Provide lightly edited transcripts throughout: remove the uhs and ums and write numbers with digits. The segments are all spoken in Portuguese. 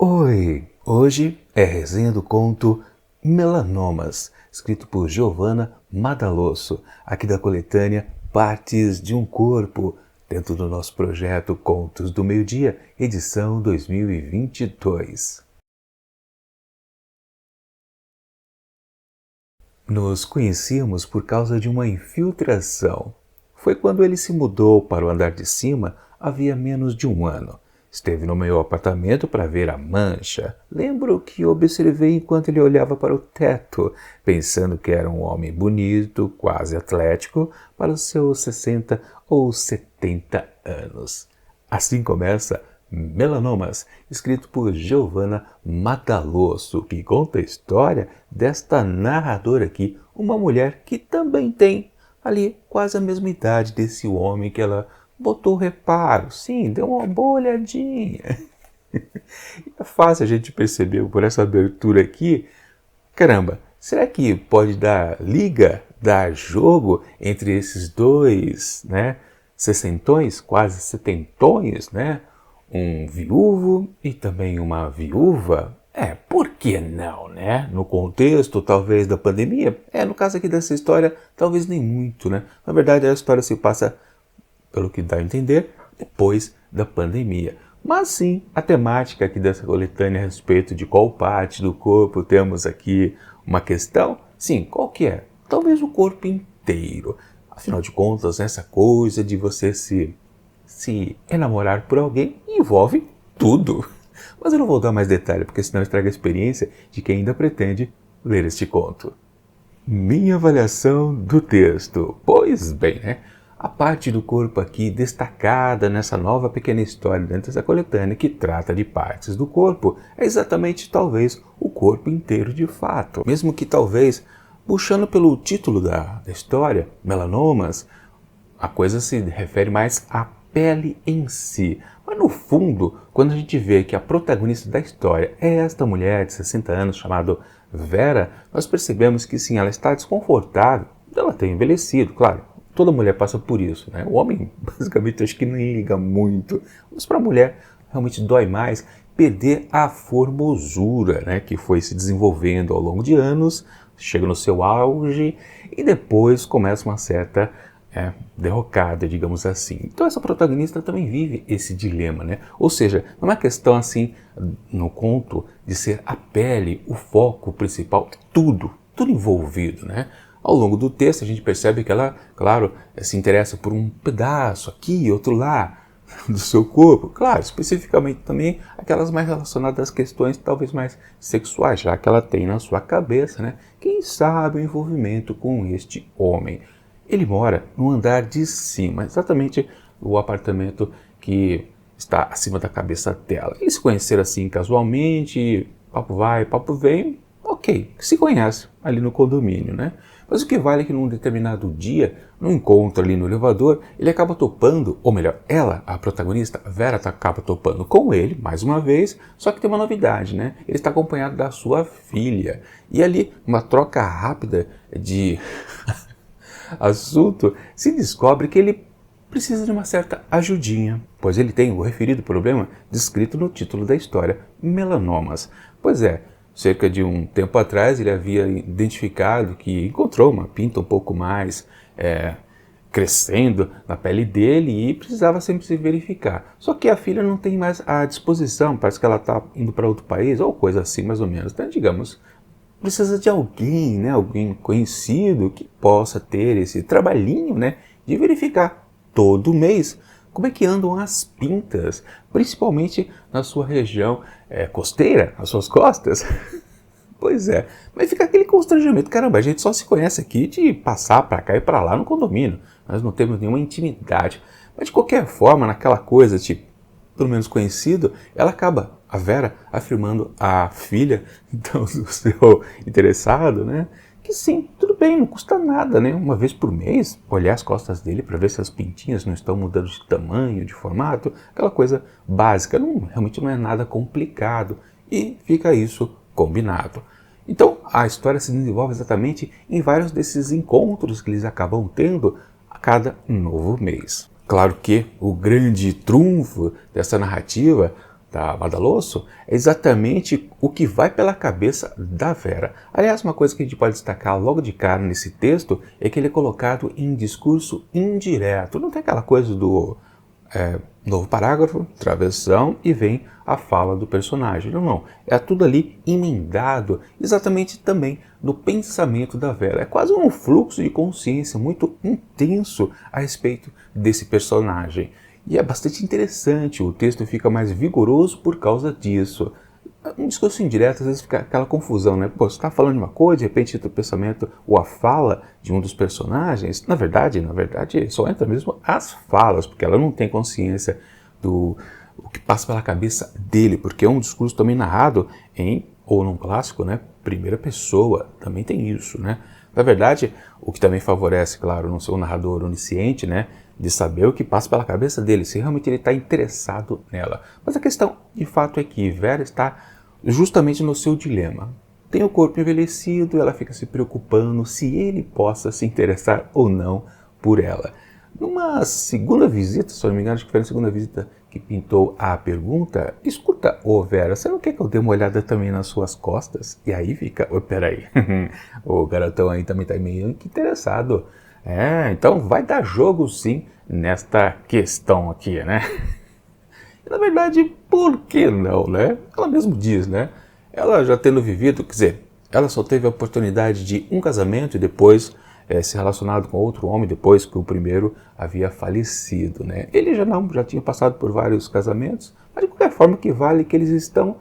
Oi! Hoje é resenha do conto Melanomas, escrito por Giovanna Madalosso, aqui da coletânea Partes de um Corpo, dentro do nosso projeto Contos do Meio-Dia, edição 2022. Nos conhecíamos por causa de uma infiltração. Foi quando ele se mudou para o andar de cima havia menos de um ano. Esteve no meu apartamento para ver a mancha. Lembro que observei enquanto ele olhava para o teto, pensando que era um homem bonito, quase atlético, para os seus 60 ou 70 anos. Assim começa Melanomas, escrito por Giovanna Madalosso, que conta a história desta narradora aqui, uma mulher que também tem ali quase a mesma idade desse homem que ela botou reparo, sim, deu uma boa olhadinha. É fácil a gente perceber por essa abertura aqui, caramba, será que pode dar liga, dar jogo entre esses dois, né, sessentões, quase setentões, né, um viúvo e também uma viúva? Por que não, né? No contexto, talvez, da pandemia, no caso aqui dessa história, talvez nem muito, né? Na verdade, a história se passa, pelo que dá a entender, depois da pandemia. Mas sim, a temática aqui dessa coletânea a respeito de qual parte do corpo temos aqui uma questão, sim, qual que é? Talvez o corpo inteiro. Afinal de contas, essa coisa de você se enamorar por alguém envolve tudo. Mas eu não vou dar mais detalhe, porque senão estraga a experiência de quem ainda pretende ler este conto. Minha avaliação do texto. Pois bem, né? A parte do corpo aqui destacada nessa nova pequena história dentro dessa coletânea que trata de partes do corpo é exatamente, talvez, o corpo inteiro de fato. Mesmo que talvez, puxando pelo título da história, Melanomas, a coisa se refere mais à pele em si. Mas no fundo, quando a gente vê que a protagonista da história é esta mulher de 60 anos chamada Vera, nós percebemos que sim, ela está desconfortável, ela tem envelhecido, claro. Toda mulher passa por isso, né? O homem, basicamente, acho que nem liga muito. Mas para a mulher, realmente dói mais perder a formosura, né? Que foi se desenvolvendo ao longo de anos, chega no seu auge e depois começa uma certa derrocada, digamos assim. Então essa protagonista também vive esse dilema, né? Ou seja, não é uma questão assim, no conto, de ser a pele, o foco principal, tudo envolvido, né? Ao longo do texto a gente percebe que ela, claro, se interessa por um pedaço aqui, outro lá, do seu corpo. Claro, especificamente também aquelas mais relacionadas às questões talvez mais sexuais, já que ela tem na sua cabeça, né? Quem sabe o envolvimento com este homem. Ele mora no andar de cima, exatamente o apartamento que está acima da cabeça dela. Eles se conheceram assim casualmente, papo vai, papo vem, ok, se conhece ali no condomínio, né? Mas o que vale é que num determinado dia, no encontro ali no elevador, ele acaba topando, ou melhor, ela, a protagonista, a Vera, acaba topando com ele, mais uma vez, só que tem uma novidade, né? Ele está acompanhado da sua filha. E ali, uma troca rápida de assunto, se descobre que ele precisa de uma certa ajudinha, pois ele tem o referido problema descrito no título da história, melanomas. Pois é, cerca de um tempo atrás ele havia identificado que encontrou uma pinta um pouco mais crescendo na pele dele e precisava sempre se verificar. Só que a filha não tem mais a disposição, parece que ela está indo para outro país ou coisa assim mais ou menos, então digamos, precisa de alguém, né, alguém conhecido que possa ter esse trabalhinho, né, de verificar todo mês como é que andam as pintas, principalmente na sua região costeira, nas suas costas. Pois é, mas fica aquele constrangimento, caramba, a gente só se conhece aqui de passar para cá e para lá no condomínio, nós não temos nenhuma intimidade, mas de qualquer forma, naquela coisa, tipo, pelo menos conhecido, ela acaba, a Vera, afirmando à filha, então, do seu interessado, né, que sim, tudo bem, não custa nada, né, uma vez por mês, olhar as costas dele para ver se as pintinhas não estão mudando de tamanho, de formato, aquela coisa básica, realmente não é nada complicado, e fica isso combinado. Então, a história se desenvolve exatamente em vários desses encontros que eles acabam tendo a cada novo mês. Claro que o grande trunfo dessa narrativa da Madaloso é exatamente o que vai pela cabeça da Vera. Aliás, uma coisa que a gente pode destacar logo de cara nesse texto é que ele é colocado em discurso indireto. Não tem aquela coisa do novo parágrafo, travessão e vem a fala do personagem. Não, não. É tudo ali emendado, exatamente também no pensamento da Vera. É quase um fluxo de consciência muito intenso a respeito desse personagem. E é bastante interessante, o texto fica mais vigoroso por causa disso. Um discurso indireto, às vezes fica aquela confusão, né? Pô, você está falando de uma coisa, de repente o pensamento ou a fala de um dos personagens, na verdade, só entra mesmo as falas, porque ela não tem consciência do o que passa pela cabeça dele, porque é um discurso também narrado ou num clássico, né? Primeira pessoa, também tem isso, né? Na verdade, o que também favorece, claro, não ser um narrador onisciente, né? De saber o que passa pela cabeça dele, se realmente ele está interessado nela. Mas a questão, de fato, é que Vera está justamente no seu dilema. Tem o corpo envelhecido, ela fica se preocupando se ele possa se interessar ou não por ela. Numa segunda visita, se eu não me engano, acho que foi na segunda visita que pintou a pergunta, escuta, Vera, você não quer que eu dê uma olhada também nas suas costas? E aí fica, peraí, o garotão aí também está meio interessado. Então vai dar jogo sim nesta questão aqui, né? E, na verdade, por que não, né? Ela mesmo diz, né? Ela já tendo vivido, quer dizer, ela só teve a oportunidade de um casamento e depois se relacionado com outro homem depois que o primeiro havia falecido, né? Ele já tinha passado por vários casamentos, mas de qualquer forma o que vale é que eles estão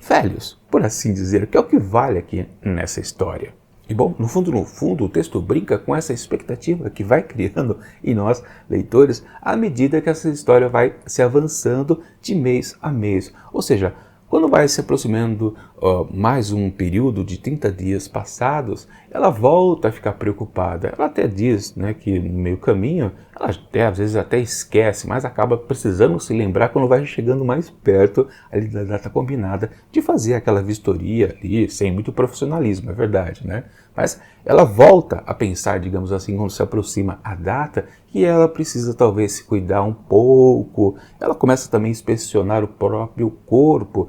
velhos, por assim dizer, que é o que vale aqui nessa história. E bom, no fundo, o texto brinca com essa expectativa que vai criando em nós, leitores, à medida que essa história vai se avançando de mês a mês. Ou seja, quando vai se aproximando mais um período de 30 dias passados, ela volta a ficar preocupada. Ela até diz, né, que no meio caminho, ela até, às vezes até esquece, mas acaba precisando se lembrar quando vai chegando mais perto ali da data combinada de fazer aquela vistoria ali, sem muito profissionalismo, é verdade, né? Mas ela volta a pensar, digamos assim, quando se aproxima a data, que ela precisa talvez se cuidar um pouco. Ela começa também a inspecionar o próprio corpo,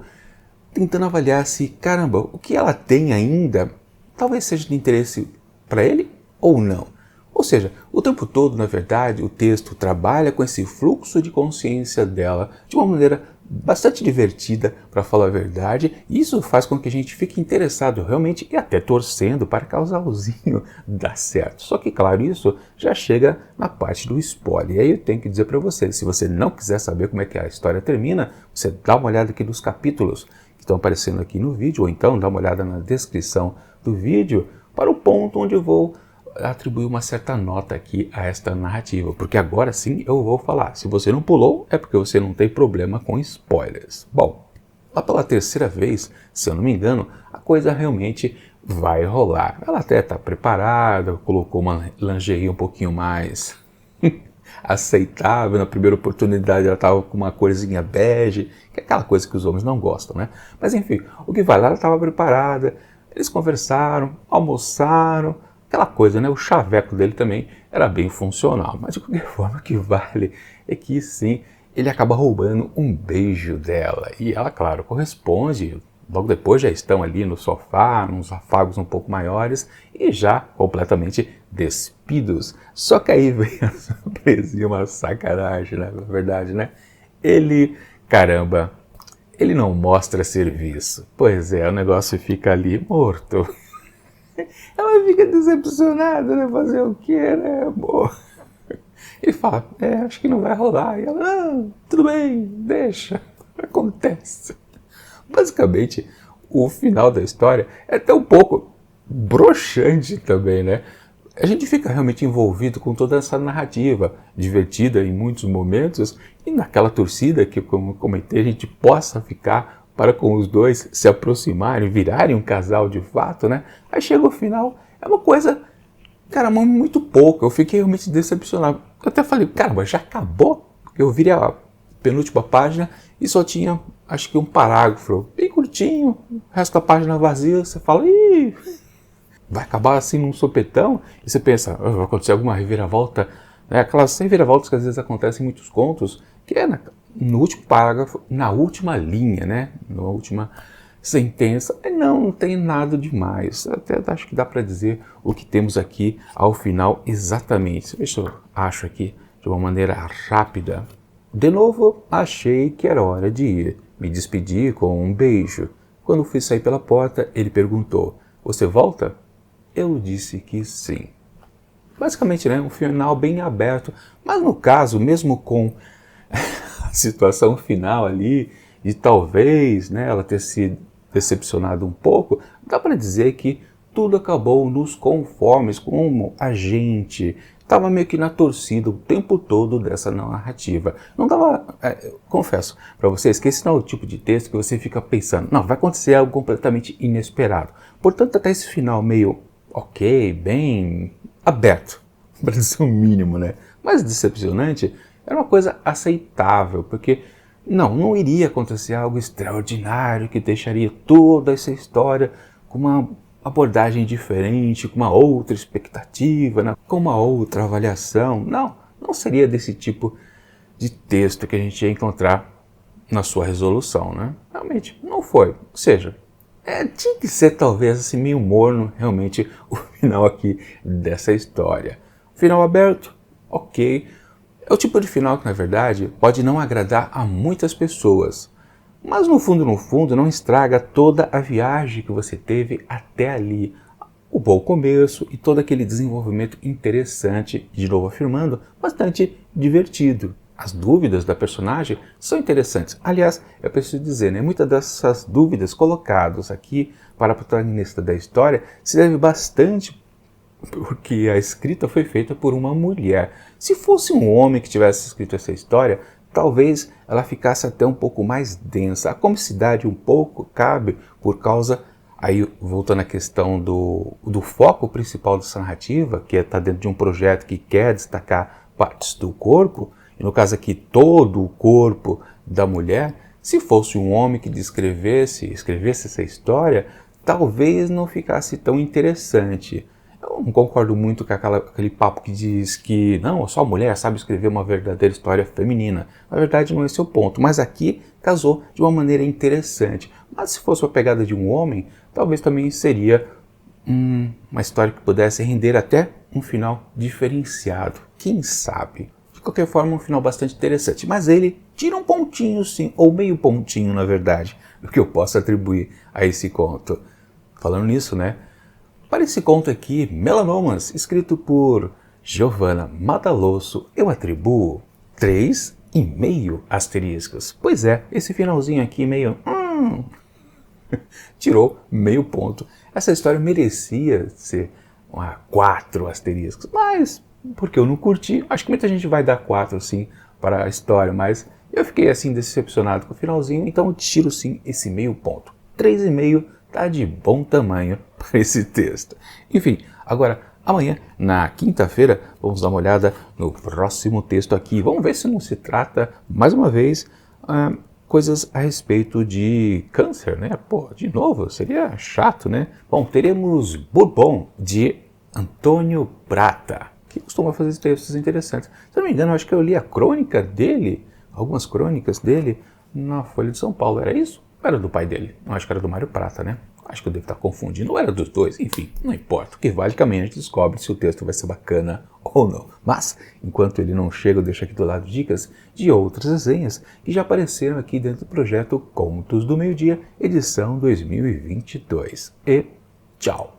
tentando avaliar se, caramba, o que ela tem ainda talvez seja de interesse para ele ou não. Ou seja, o tempo todo, na verdade, o texto trabalha com esse fluxo de consciência dela de uma maneira bastante divertida, para falar a verdade, e isso faz com que a gente fique interessado realmente e até torcendo para que o casalzinho dá certo. Só que, claro, isso já chega na parte do spoiler. E aí eu tenho que dizer para você, se você não quiser saber como é que a história termina, você dá uma olhada aqui nos capítulos que estão aparecendo aqui no vídeo, ou então dá uma olhada na descrição do vídeo para o ponto onde eu vou atribuir uma certa nota aqui a esta narrativa, porque agora sim eu vou falar. Se você não pulou, é porque você não tem problema com spoilers. Bom, lá pela terceira vez, se eu não me engano, a coisa realmente vai rolar. Ela até está preparada, colocou uma lingerie um pouquinho mais aceitável. Na primeira oportunidade ela estava com uma corzinha bege, que é aquela coisa que os homens não gostam, né? Mas enfim, o que vai lá, ela estava preparada, eles conversaram, almoçaram, aquela coisa, né? O chaveco dele também era bem funcional. Mas de qualquer forma, o que vale é que sim, ele acaba roubando um beijo dela. E ela, claro, corresponde. Logo depois já estão ali no sofá, nos afagos um pouco maiores e já completamente despidos. Só que aí vem a surpresinha, uma sacanagem, né? Na verdade, né? Ele não mostra serviço. Pois é, o negócio fica ali morto. Ela fica decepcionada, né? Fazer o quê, né, amor? Ele fala, acho que não vai rolar. E ela, não, tudo bem, deixa, acontece. Basicamente, o final da história é até um pouco broxante também, né? A gente fica realmente envolvido com toda essa narrativa, divertida em muitos momentos, e naquela torcida que, como eu comentei, a gente possa ficar para com os dois se aproximarem, virarem um casal de fato, né? Aí chega o final, é uma coisa, cara, muito pouco. Eu fiquei realmente decepcionado. Eu até falei, caramba, já acabou? Eu virei a penúltima página e só tinha, acho que um parágrafo, bem curtinho, o resto da página vazia. Você fala, ih, vai acabar assim num sopetão? E você pensa, vai acontecer alguma reviravolta, né? Aquelas reviravoltas que às vezes acontecem em muitos contos, que é no último parágrafo, na última linha, né? Na última sentença, não tem nada demais. Até acho que dá para dizer o que temos aqui ao final exatamente. Deixa eu acho aqui de uma maneira rápida. De novo, achei que era hora de ir. Me despedi com um beijo. Quando fui sair pela porta, ele perguntou: "Você volta?" Eu disse que sim. Basicamente, né, um final bem aberto. Mas no caso, mesmo com a situação final ali, de talvez, né, ela ter se decepcionado um pouco, dá para dizer que tudo acabou nos conformes, como a gente estava meio que na torcida o tempo todo dessa narrativa. Não dava, confesso para vocês que esse não é o tipo de texto que você fica pensando, não, vai acontecer algo completamente inesperado. Portanto, até esse final meio ok, bem aberto, para dizer o mínimo, né? Mas decepcionante, era uma coisa aceitável, porque não iria acontecer algo extraordinário que deixaria toda essa história com uma abordagem diferente, com uma outra expectativa, né? Com uma outra avaliação. Não seria desse tipo de texto que a gente ia encontrar na sua resolução, né? Realmente, não foi. Ou seja, tinha que ser talvez assim meio morno realmente o final aqui dessa história. Final aberto, ok. É o tipo de final que, na verdade, pode não agradar a muitas pessoas. Mas no fundo, não estraga toda a viagem que você teve até ali. O bom começo e todo aquele desenvolvimento interessante, de novo afirmando, bastante divertido. As dúvidas da personagem são interessantes. Aliás, eu preciso dizer, né, muitas dessas dúvidas colocadas aqui para a protagonista da história se deve bastante porque a escrita foi feita por uma mulher. Se fosse um homem que tivesse escrito essa história, talvez ela ficasse até um pouco mais densa. A comicidade um pouco cabe por causa, aí voltando à questão do foco principal dessa narrativa, que está dentro de um projeto que quer destacar partes do corpo, e no caso aqui todo o corpo da mulher. Se fosse um homem que escrevesse essa história, talvez não ficasse tão interessante. Eu não concordo muito com aquele papo que diz que não, só a mulher sabe escrever uma verdadeira história feminina. Na verdade, não é esse o ponto, mas aqui casou de uma maneira interessante. Mas se fosse uma pegada de um homem, talvez também seria uma história que pudesse render até um final diferenciado. Quem sabe? De qualquer forma, um final bastante interessante. Mas ele tira um pontinho, sim, ou meio pontinho, na verdade, do que eu posso atribuir a esse conto. Falando nisso, né? Para esse conto aqui, Melanomas, escrito por Giovanna Madalosso, eu atribuo 3,5 asteriscos. Pois é, esse finalzinho aqui meio... tirou meio ponto. Essa história merecia ser 4 asteriscos, mas porque eu não curti, acho que muita gente vai dar 4 sim para a história, mas eu fiquei assim decepcionado com o finalzinho, então eu tiro sim esse meio ponto. 3,5 tá de bom tamanho para esse texto. Enfim, agora, amanhã, na quinta-feira, vamos dar uma olhada no próximo texto aqui. Vamos ver se não se trata, mais uma vez, coisas a respeito de câncer, né? Pô, de novo, seria chato, né? Bom, teremos Bourbon, de Antônio Prata, que costuma fazer textos interessantes. Se eu não me engano, acho que eu li a crônica dele, algumas crônicas dele, na Folha de São Paulo. Era isso? Era do pai dele. Não, acho que era do Mário Prata, né? Acho que eu devo estar confundindo. Ou era dos dois. Enfim, não importa. O que vale que amanhã a gente descobre se o texto vai ser bacana ou não. Mas, enquanto ele não chega, eu deixo aqui do lado dicas de outras resenhas que já apareceram aqui dentro do projeto Contos do Meio-Dia, edição 2022. E tchau!